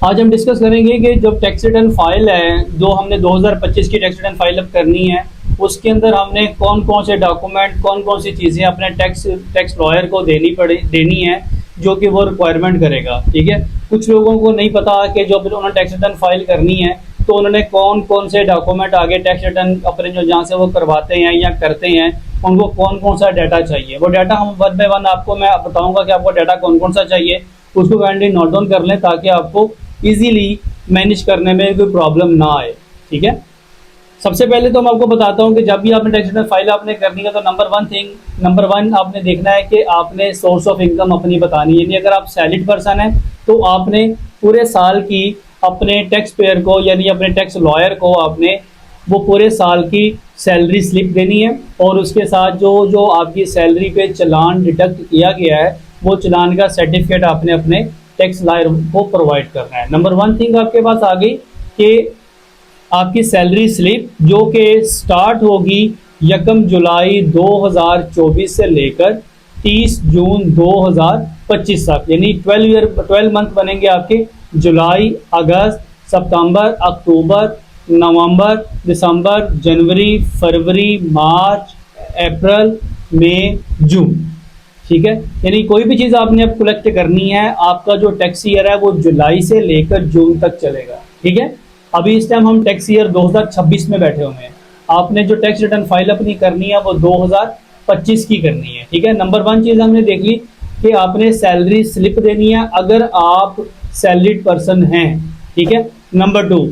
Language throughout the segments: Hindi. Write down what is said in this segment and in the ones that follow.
आज हम डिस्कस करेंगे कि जो टैक्स रिटर्न फाइल है, जो हमने 2025 की टैक्स रिटर्न फाइल अब करनी है, उसके अंदर हमने कौन कौन से डॉक्यूमेंट, कौन कौन सी चीज़ें अपने टैक्स लॉयर को देनी है, जो कि वो रिक्वायरमेंट करेगा। ठीक है, कुछ लोगों को नहीं पता कि जो उन्होंने टैक्स रिटर्न फाइल करनी है तो उन्होंने कौन कौन से डॉक्यूमेंट आगे टैक्स रिटर्न अपने जो जहाँ से वो करवाते हैं या करते हैं, उनको कौन कौन सा डाटा चाहिए। वो डाटा हम वन बाय वन आपको मैं बताऊंगा कि आपको डाटा कौन कौन सा चाहिए, उसको काइंडली नोट डाउन कर लें ताकि आपको इजीली मैनेज करने में कोई प्रॉब्लम ना आए। ठीक है, सबसे पहले तो मैं आपको बताता हूँ कि जब भी आपने टैक्स रिटर्न फाइल आपने करनी है तो नंबर वन आपने देखना है कि आपने सोर्स ऑफ इनकम अपनी बतानी है। यानी अगर आप सैलरीड पर्सन है तो आपने पूरे साल की अपने टैक्स पेयर को यानी अपने टैक्स लॉयर को आपने वो पूरे साल की सैलरी स्लिप देनी है, और उसके साथ जो जो आपकी सैलरी पे चालान डिडक्ट किया गया है वो चालान का सर्टिफिकेट आपने अपने टैक्स लॉयर को प्रोवाइड करना है। नंबर वन थिंग आपके पास आ गई कि आपकी सैलरी स्लिप जो कि स्टार्ट होगी 1 जुलाई 2024 से लेकर 30 जून 2025 तक, यानी 12 मंथ बनेंगे आपके। जुलाई, अगस्त, सितंबर, अक्टूबर, नवंबर, दिसंबर, जनवरी, फरवरी, मार्च, अप्रैल, मई, जून। ठीक है, यानी कोई भी चीज़ आपने अब कलेक्ट करनी है, आपका जो टैक्स ईयर है वो जुलाई से लेकर जून तक चलेगा। ठीक है, अभी इस टाइम हम टैक्स ईयर 2026 में बैठे हुए हैं। आपने जो टैक्स रिटर्न फाइल अपनी करनी है वो 2025 की करनी है। ठीक है, नंबर वन चीज़ हमने देख ली कि आपने सैलरी स्लिप देनी है अगर आप सैलरीड पर्सन हैं। ठीक है, नंबर टू,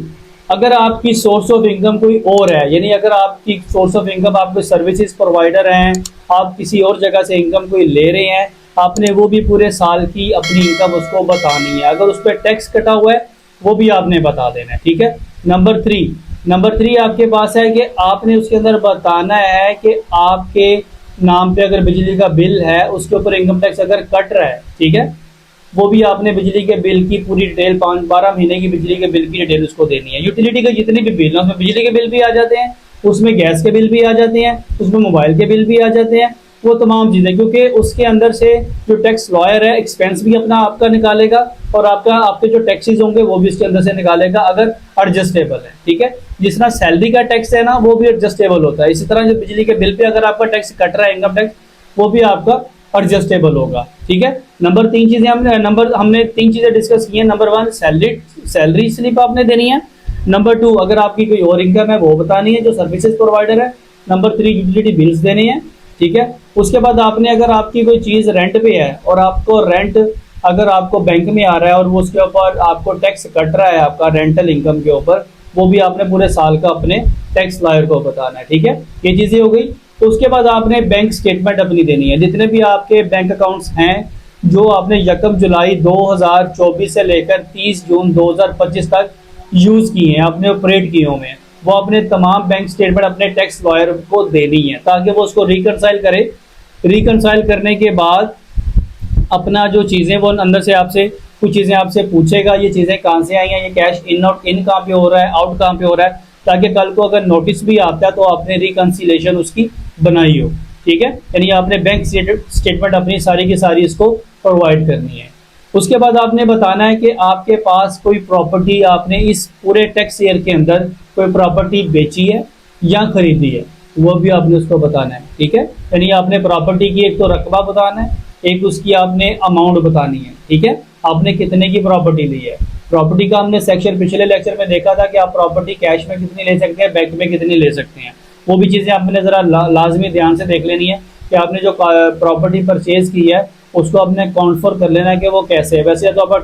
अगर आपकी सोर्स ऑफ इनकम कोई और है, यानी अगर आपकी सोर्स ऑफ इनकम आप कोई सर्विसेज प्रोवाइडर हैं, आप किसी और जगह से इनकम कोई ले रहे हैं, आपने वो भी पूरे साल की अपनी इनकम उसको बतानी है। अगर उस पर टैक्स कटा हुआ है वो भी आपने बता देना है। ठीक है, नंबर थ्री आपके पास है कि आपने उसके अंदर बताना है कि आपके नाम पे अगर बिजली का बिल है उसके ऊपर इनकम टैक्स अगर कट रहा है, ठीक है, वो भी आपने बिजली के बिल की पूरी डिटेल 12 महीने की बिजली के बिल की डिटेल उसको देनी है। यूटिलिटी के जितने भी बिल हैं उसमें बिजली के बिल भी आ जाते हैं, उसमें गैस के बिल भी आ जाते हैं, उसमें मोबाइल के बिल भी आ जाते हैं, वो तमाम चीज़ें, क्योंकि उसके अंदर से जो टैक्स लॉयर है एक्सपेंस भी अपना आपका निकालेगा और आपके जो टैक्सेस होंगे वो भी उसके अंदर से निकालेगा अगर एडजस्टेबल है। ठीक है, जिस तरह सैलरी का टैक्स है ना वो भी एडजस्टेबल होता है, इसी तरह जो बिजली के बिल पे अगर आपका टैक्स कट रहा है इनकम टैक्स, वो भी आपका एडजस्टेबल होगा। ठीक है, हमने तीन चीजें डिस्कस की हैं। नंबर वन, सैलरी स्लिप आपने देनी है। नंबर टू, अगर आपकी कोई और इनकम है वो बतानी है जो सर्विसेज प्रोवाइडर है। नंबर थ्री, यूटिलिटी बिल्स देने हैं। ठीक है, उसके बाद आपने अगर आपकी कोई चीज़ रेंट पे है और आपको रेंट अगर आपको बैंक में आ रहा है और वो उसके ऊपर आपको टैक्स कट रहा है आपका रेंटल इनकम के ऊपर, वो भी आपने पूरे साल का अपने टैक्स लॉयर को बताना है। ठीक है, ये चीज़ें हो गई। तो उसके बाद आपने बैंक स्टेटमेंट अपनी देनी है, जितने भी आपके बैंक अकाउंट्स हैं जो आपने 1 जुलाई 2024 से लेकर 30 जून 2025 तक यूज़ किए हैं, आपने ऑपरेट किए हुए हैं, वो अपने तमाम बैंक स्टेटमेंट अपने टैक्स लॉयर को देनी है ताकि वो उसको रिकनसाइल करे। रिकनसाइल करने के बाद अपना जो चीज़ें वो अंदर से आपसे कुछ चीज़ें आपसे पूछेगा, ये चीज़ें कहाँ से आई हैं, ये कैश इन आउट इन कहाँ पे हो रहा है, आउट कहाँ पे हो रहा है, ताकि कल को अगर नोटिस भी आता है तो आपने रिकन्सिलेशन उसकी बनाई हो। ठीक है, यानी आपने बैंक स्टेटमेंट अपनी सारी की सारी इसको प्रोवाइड करनी है। उसके बाद आपने बताना है कि आपके पास कोई प्रॉपर्टी आपने इस पूरे टैक्स ईयर के अंदर कोई प्रॉपर्टी बेची है या खरीदी है, वो भी आपने उसको बताना है। ठीक है, यानी आपने प्रॉपर्टी की एक तो रकबा बताना है, एक उसकी आपने अमाउंट बतानी है। ठीक है, आपने कितने की प्रॉपर्टी ली है। प्रॉपर्टी का हमने सेक्शन पिछले लेक्चर में देखा था कि आप प्रॉपर्टी कैश में कितनी ले सकते हैं, बैंक में कितनी ले सकते हैं। वो भी चीज़ें आपने ज़रा लाजमी ध्यान से देख लेनी है कि आपने जो प्रॉपर्टी परचेज की है उसको आपने कॉन्फर्म कर लेना है कि वो कैसे है। वैसे तो आपका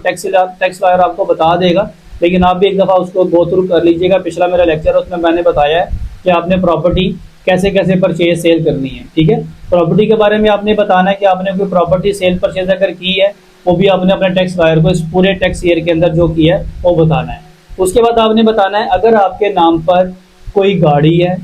टैक्स लॉयर आपको बता देगा, लेकिन आप भी एक दफ़ा उसको गो थ्रू कर लीजिएगा। पिछला मेरा लेक्चर है उसमें मैंने बताया है कि आपने प्रॉपर्टी कैसे कैसे परचेज सेल करनी है। ठीक है, प्रॉपर्टी के बारे में आपने बताना है कि आपने कोई प्रॉपर्टी सेल परचेज अगर की है वो भी आपने अपने टैक्स लॉयर को इस पूरे टैक्स ईयर के अंदर जो किया है वो बताना है। उसके बाद आपने बताना है अगर आपके नाम पर कोई गाड़ी है,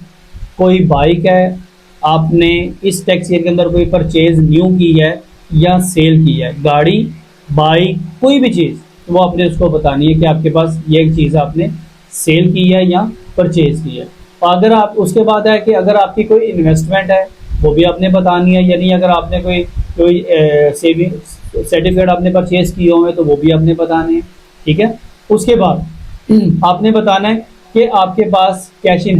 कोई बाइक है, आपने इस टैक्स ईयर के अंदर कोई परचेज न्यू की है या सेल की है, गाड़ी, बाइक, कोई भी चीज़, वो आपने उसको बतानी है कि आपके पास ये चीज़ आपने सेल की है या परचेज की है। अगर आप उसके बाद है कि अगर आपकी कोई इन्वेस्टमेंट है वो भी आपने बतानी है, यानी अगर आपने कोई सेविंग सर्टिफिकेट आपने परचेज किए हुए हैं तो वो भी आपने बताने हैं। ठीक है, उसके बाद आपने बताना है कि आपके पास कैश इन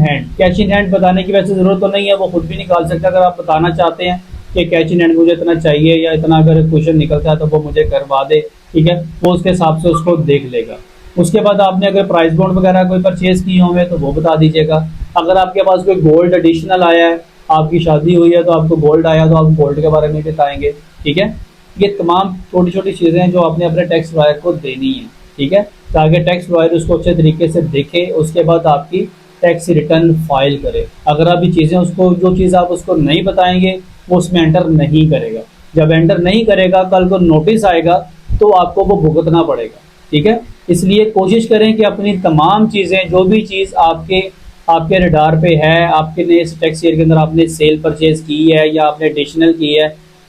हैंड बताने की वैसे ज़रूरत तो नहीं है, वो खुद भी निकाल सकता है। अगर आप बताना चाहते हैं कि कैश इन हैंड मुझे इतना चाहिए या इतना अगर क्वेश्चन निकलता है तो वो मुझे करवा दे, ठीक है, वो उसके हिसाब से उसको देख लेगा। उसके बाद आपने अगर प्राइस बॉन्ड वगैरह कोई परचेज किए होंगे तो वो बता दीजिएगा। अगर आपके पास कोई गोल्ड एडिशनल आया है, आपकी शादी हुई है तो आपको गोल्ड आया तो आप गोल्ड के बारे में बताएंगे, ठीक है। ये तमाम छोटी छोटी चीज़ें हैं जो आपने अपने टैक्स लॉयर को देनी है, ठीक है, ताकि टैक्स लॉयर उसको अच्छे तरीके से देखे, उसके बाद आपकी टैक्स रिटर्न फाइल करे। अगर आप ये चीज़ें उसको, जो चीज़ आप उसको नहीं बताएंगे वो उसमें एंटर नहीं करेगा। जब एंटर नहीं करेगा, कल को नोटिस आएगा तो आपको वो भुगतना पड़ेगा, ठीक है। इसलिए कोशिश करें कि अपनी तमाम चीज़ें, जो भी चीज़ आपके आपके रडार पे है, आपके ने इस टैक्स ईयर के अंदर आपने सेल परचेज की है या आपने एडिशनल की है,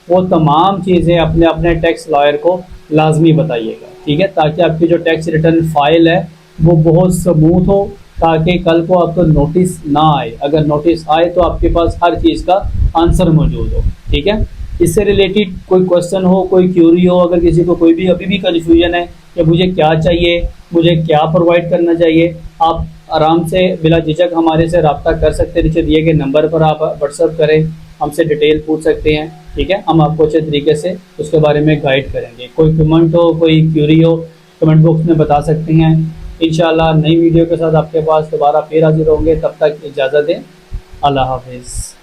वो तमाम चीज़ें अपने अपने टैक्स लॉयर को लाजमी बताइएगा, ठीक है, ताकि आपकी जो टैक्स रिटर्न फाइल है वो बहुत स्मूथ हो, ताकि कल को आपको नोटिस ना आए। अगर नोटिस आए तो आपके पास हर चीज़ का आंसर मौजूद हो, ठीक है। इससे रिलेटेड कोई क्वेश्चन हो, कोई क्यूरी हो, अगर किसी को कोई भी अभी भी कन्फ्यूजन है कि मुझे क्या चाहिए, मुझे क्या प्रोवाइड करना चाहिए, आप आराम से बिला झिझक हमारे से रब्ता कर सकते हैं। नीचे दिए गए नंबर पर आप व्हाट्सअप करें, हमसे डिटेल पूछ सकते हैं, ठीक है। हम आपको अच्छे तरीके से उसके बारे में गाइड करेंगे। कोई कमेंट हो, कोई क्यूरी हो, कमेंट बॉक्स में बता सकते हैं। इंशाल्लाह नई वीडियो के साथ आपके पास दोबारा फिर हाजिर होंगे। तब तक इजाज़त दें। अल्लाह हाफिज़।